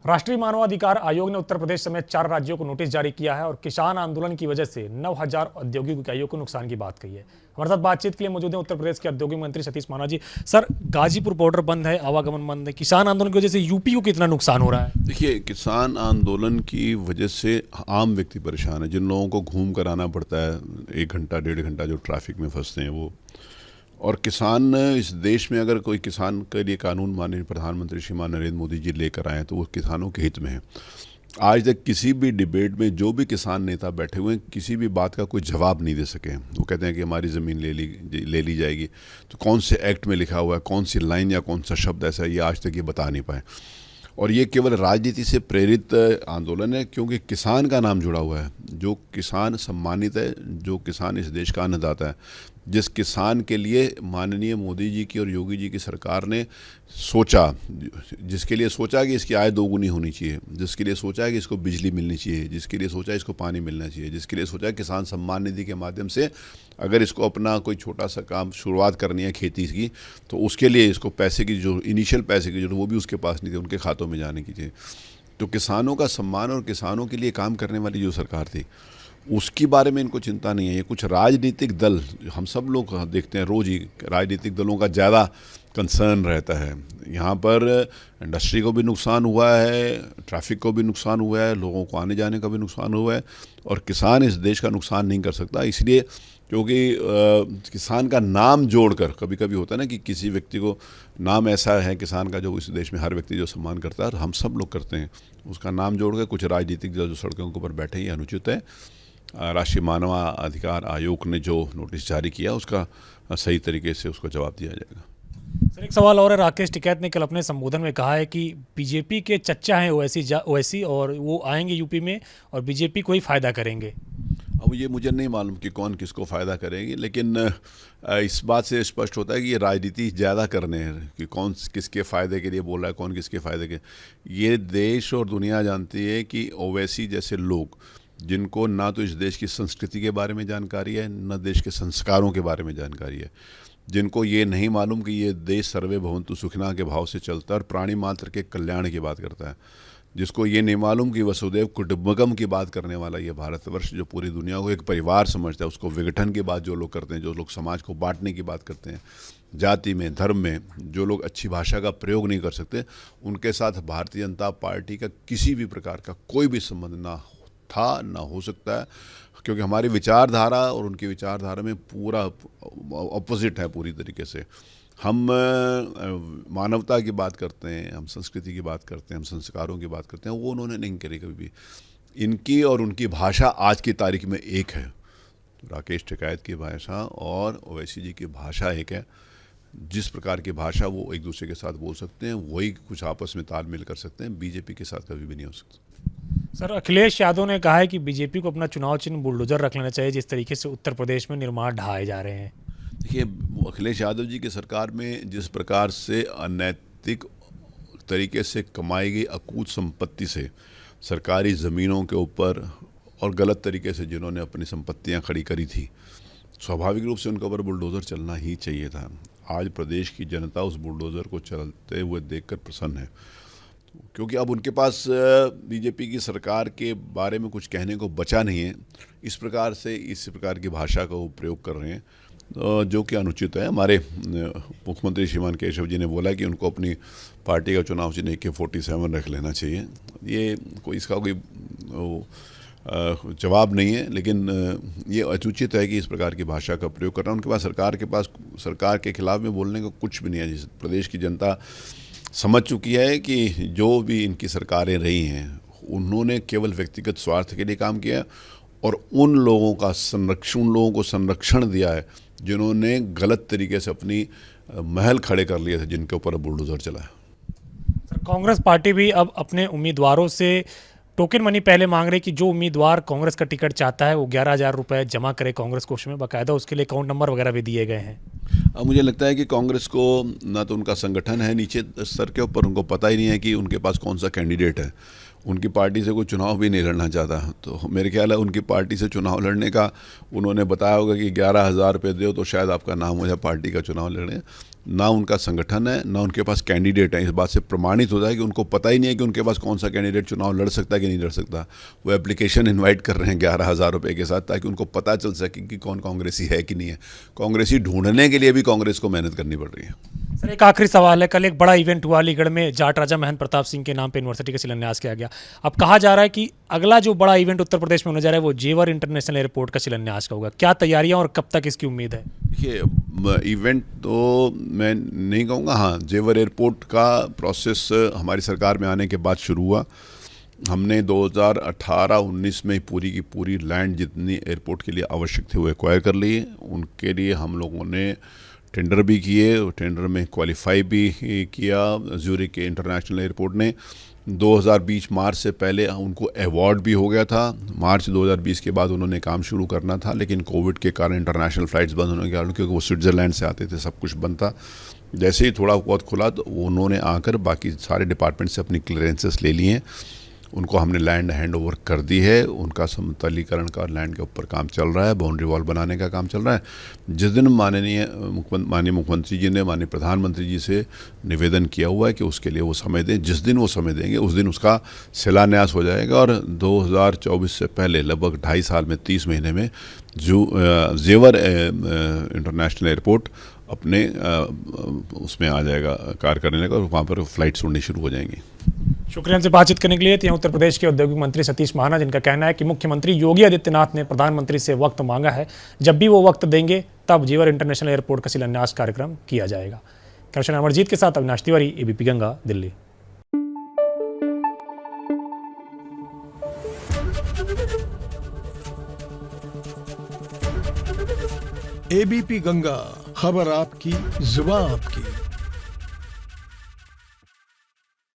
राष्ट्रीय मानवाधिकार आयोग ने उत्तर प्रदेश समेत 4 राज्यों को नोटिस जारी किया है और किसान आंदोलन की वजह से 9,000 औद्योगिक इकाइयों को नुकसान की बात कही है। हमारे साथ बातचीत के लिए मौजूद हैं उत्तर प्रदेश के औद्योगिक मंत्री सतीश माना जी। सर, गाजीपुर बॉर्डर बंद है, आवागमन बंद है, किसान आंदोलन की वजह से यूपी को कितना नुकसान हो रहा है? देखिए, किसान आंदोलन की वजह से आम व्यक्ति परेशान है। जिन लोगों को घूम कर आना पड़ता है, 1 घंटा 1.5 घंटा जो ट्रैफिक में फंसते हैं वो, और किसान इस देश में अगर कोई किसान के लिए कानून माननीय प्रधानमंत्री श्रीमान नरेंद्र मोदी जी लेकर आए तो वो किसानों के हित में है। आज तक किसी भी डिबेट में जो भी किसान नेता बैठे हुए हैं, किसी भी बात का कोई जवाब नहीं दे सके। वो कहते हैं कि हमारी ज़मीन ले ली जाएगी, तो कौन से एक्ट में लिखा हुआ है, कौन सी लाइन या कौन सा शब्द ऐसा है, ये आज तक ये बता नहीं पाए। और ये केवल राजनीति से प्रेरित आंदोलन है, क्योंकि किसान का नाम जुड़ा हुआ है। जो किसान सम्मानित है, जो किसान इस देश का अन्नदाता है, जिस किसान के लिए माननीय मोदी जी की और योगी जी की सरकार ने सोचा, जिसके लिए सोचा कि इसकी आय दोगुनी होनी चाहिए, जिसके लिए सोचा है कि इसको बिजली मिलनी चाहिए, जिसके लिए सोचा है इसको पानी मिलना चाहिए, जिसके लिए सोचा है किसान सम्मान निधि के माध्यम से अगर इसको अपना कोई छोटा सा काम शुरुआत करनी है खेती की, तो उसके लिए इसको पैसे की जो इनिशियल पैसे की जो वो भी उसके पास नहीं थी, उनके खातों में जाने की थी। तो किसानों का सम्मान और किसानों के लिए काम करने वाली जो सरकार थी, उसकी बारे में इनको चिंता नहीं है। ये कुछ राजनीतिक दल, हम सब लोग देखते हैं रोज़ ही, राजनीतिक दलों का ज़्यादा कंसर्न रहता है। यहाँ पर इंडस्ट्री को भी नुकसान हुआ है, ट्रैफिक को भी नुकसान हुआ है, लोगों को आने जाने का भी नुकसान हुआ है, और किसान इस देश का नुकसान नहीं कर सकता। इसलिए क्योंकि किसान का नाम जोड़कर, कभी कभी होता है ना कि किसी व्यक्ति को नाम ऐसा है किसान का जो इस देश में हर व्यक्ति जो सम्मान करता है, और हम सब लोग करते हैं, उसका नाम जोड़कर कुछ राजनीतिक जो सड़कों के ऊपर बैठे ही अनुचित है। राष्ट्रीय मानवाधिकार आयोग ने जो नोटिस जारी किया उसका सही तरीके से उसको जवाब दिया जाएगा। सर, एक सवाल और है। राकेश टिकैत ने कल अपने संबोधन में कहा है कि बीजेपी के चच्चा हैं ओवैसी और वो आएंगे यूपी में और बीजेपी को ही फ़ायदा करेंगे। अब ये मुझे नहीं मालूम कि कौन किसको फ़ायदा करेंगे, लेकिन इस बात से स्पष्ट होता है कि ये राजनीति ज़्यादा करने हैं कि कौन किसके फ़ायदे के लिए बोल रहा है, कौन किसके फ़ायदे के। ये देश और दुनिया जानती है कि ओवैसी जैसे लोग, जिनको ना तो इस देश की संस्कृति के बारे में जानकारी है, न देश के संस्कारों के बारे में जानकारी है, जिनको ये नहीं मालूम कि ये देश सर्वे भवन्तु सुखिनः के भाव से चलता है और प्राणी मात्र के कल्याण की बात करता है, जिसको ये नहीं मालूम कि वसुधैव कुटुम्बकम की बात करने वाला ये भारतवर्ष जो पूरी दुनिया को एक परिवार समझता है, उसको विघटन की बात जो लोग करते हैं, जो लोग समाज को बांटने की बात करते हैं, जाति में, धर्म में जो लोग अच्छी भाषा का प्रयोग नहीं कर सकते, उनके साथ भारतीय जनता पार्टी का किसी भी प्रकार का कोई भी संबंध ना था, ना हो सकता है। क्योंकि हमारी विचारधारा और उनकी विचारधारा में पूरा अपोजिट है पूरी तरीके से। हम मानवता की बात करते हैं, हम संस्कृति की बात करते हैं, हम संस्कारों की बात करते हैं, वो उन्होंने नहीं करी कभी भी। इनकी और उनकी भाषा आज की तारीख में एक है। राकेश टिकैत की भाषा और ओवैसी जी की भाषा एक है। जिस प्रकार की भाषा वो एक दूसरे के साथ बोल सकते हैं, वही कुछ आपस में तालमेल कर सकते हैं, बीजेपी के साथ कभी भी नहीं हो सकता। सर, अखिलेश यादव ने कहा है कि बीजेपी को अपना चुनाव चिन्ह बुलडोजर रख लेना चाहिए, जिस तरीके से उत्तर प्रदेश में निर्माण ढहाए जा रहे हैं। देखिए, अखिलेश यादव जी की सरकार में जिस प्रकार से अनैतिक तरीके से कमाई गई अकूत संपत्ति से सरकारी ज़मीनों के ऊपर और गलत तरीके से जिन्होंने अपनी संपत्तियां खड़ी करी थी, स्वाभाविक रूप से उनके ऊपर बुलडोज़र चलना ही चाहिए था। आज प्रदेश की जनता उस बुलडोज़र को चलते हुए देखकर प्रसन्न है, क्योंकि अब उनके पास बीजेपी की सरकार के बारे में कुछ कहने को बचा नहीं है। इस प्रकार की भाषा का वो प्रयोग कर रहे हैं, जो कि अनुचित है। हमारे मुख्यमंत्री श्रीमान केशव जी ने बोला कि उनको अपनी पार्टी का चुनाव चिन्ह AK-47 रख लेना चाहिए। ये कोई इसका कोई जवाब नहीं है, लेकिन ये अनुचित है कि इस प्रकार की भाषा का प्रयोग करना। उनके पास सरकार के खिलाफ में बोलने का कुछ भी नहीं है। जिस प्रदेश की जनता समझ चुकी है कि जो भी इनकी सरकारें रही हैं, उन्होंने केवल व्यक्तिगत स्वार्थ के लिए काम किया और उन लोगों को संरक्षण दिया है जिन्होंने गलत तरीके से अपनी महल खड़े कर लिए थे, जिनके ऊपर बुलडोजर चला है। सर, कांग्रेस पार्टी भी अब अपने उम्मीदवारों से टोकन मनी पहले मांग रही कि जो उम्मीदवार कांग्रेस का टिकट चाहता है वो 11,000 रुपये जमा करे कांग्रेस कोष में, बाकायदा उसके लिए अकाउंट नंबर वगैरह भी दिए गए हैं। अब मुझे लगता है कि कांग्रेस को ना तो उनका संगठन है नीचे स्तर के ऊपर, उनको पता ही नहीं है कि उनके पास कौन सा कैंडिडेट है। उनकी पार्टी से कोई चुनाव भी नहीं लड़ना चाहता, तो मेरे ख्याल है उनकी पार्टी से चुनाव लड़ने का उन्होंने बताया होगा कि 11,000 रुपये दो तो शायद आपका नाम हो जाए पार्टी का चुनाव लड़ने। ना उनका संगठन है, ना उनके पास कैंडिडेट है। इस बात से प्रमाणित होता है कि उनको पता ही नहीं है कि उनके पास कौन सा कैंडिडेट चुनाव लड़ सकता है कि नहीं लड़ सकता। वो एप्लीकेशन इनवाइट कर रहे हैं 11,000 रुपये के साथ, ताकि उनको पता चल सके कि कौन कांग्रेसी है कि नहीं है। कांग्रेसी ढूंढने के लिए भी कांग्रेस को मेहनत करनी पड़ रही है। सर एक आखिरी सवाल है, कल एक बड़ा इवेंट हुआ अलीगढ़ में, जाट राजा महंत प्रताप सिंह के नाम पे यूनिवर्सिटी का शिलान्यास किया गया। अब कहा जा रहा है कि अगला जो बड़ा इवेंट उत्तर प्रदेश में होने जा रहा है वो जेवर इंटरनेशनल एयरपोर्ट का शिलान्यास का होगा। क्या तैयारियां और कब तक इसकी उम्मीद है? देखिए, इवेंट तो मैं नहीं कहूँगा। हाँ, जेवर एयरपोर्ट का प्रोसेस हमारी सरकार में आने के बाद शुरू हुआ। हमने 2018-19 में पूरी की पूरी लैंड जितनी एयरपोर्ट के लिए आवश्यक थे वो एक्वायर कर लिए। उनके लिए हम लोगों ने टेंडर भी किए, टेंडर में क्वालिफाई भी किया ज्यूरिख के इंटरनेशनल एयरपोर्ट ने। 2020 मार्च से पहले उनको अवार्ड भी हो गया था। मार्च 2020 के बाद उन्होंने काम शुरू करना था, लेकिन कोविड के कारण इंटरनेशनल फ़्लाइट्स बंद होने के कारण, क्योंकि वो स्विट्ज़रलैंड से आते थे, सब कुछ बंद था। जैसे ही थोड़ा बहुत खुला तो उन्होंने आकर बाकी सारे डिपार्टमेंट से अपनी क्लियरेंसेस ले लिए हैं। उनको हमने लैंड हैंड ओवर कर दी है। उनका समतलीकरण का लैंड के ऊपर काम चल रहा है, बाउंड्री वॉल बनाने का काम चल रहा है। जिस दिन माननीय मुख्यमंत्री जी ने माननीय प्रधानमंत्री जी से निवेदन किया हुआ है कि उसके लिए वो समय दें, जिस दिन वो समय देंगे उस दिन उसका शिलान्यास हो जाएगा। और 2024 से पहले लगभग 2.5 साल में 30 महीने में जो जेवर इंटरनेशनल एयरपोर्ट अपने उसमें आ जाएगा, कार्य करने लगा, और वहाँ पर फ़्लाइट्स उड़नी शुरू हो जाएंगी। शुक्रिया हमसे बातचीत करने के लिए। तो उत्तर प्रदेश के औद्योगिक मंत्री सतीश महाना, जिनका कहना है कि मुख्यमंत्री योगी आदित्यनाथ ने प्रधानमंत्री से वक्त मांगा है, जब भी वो वक्त देंगे तब जेवर इंटरनेशनल एयरपोर्ट का शिलान्यास कार्यक्रम किया जाएगा। कैमरामैन अमरजीत के साथ अविनाश तिवारी, एबीपी गंगा, दिल्ली। एबीपी गंगा, खबर आपकी, जुबान आपकी।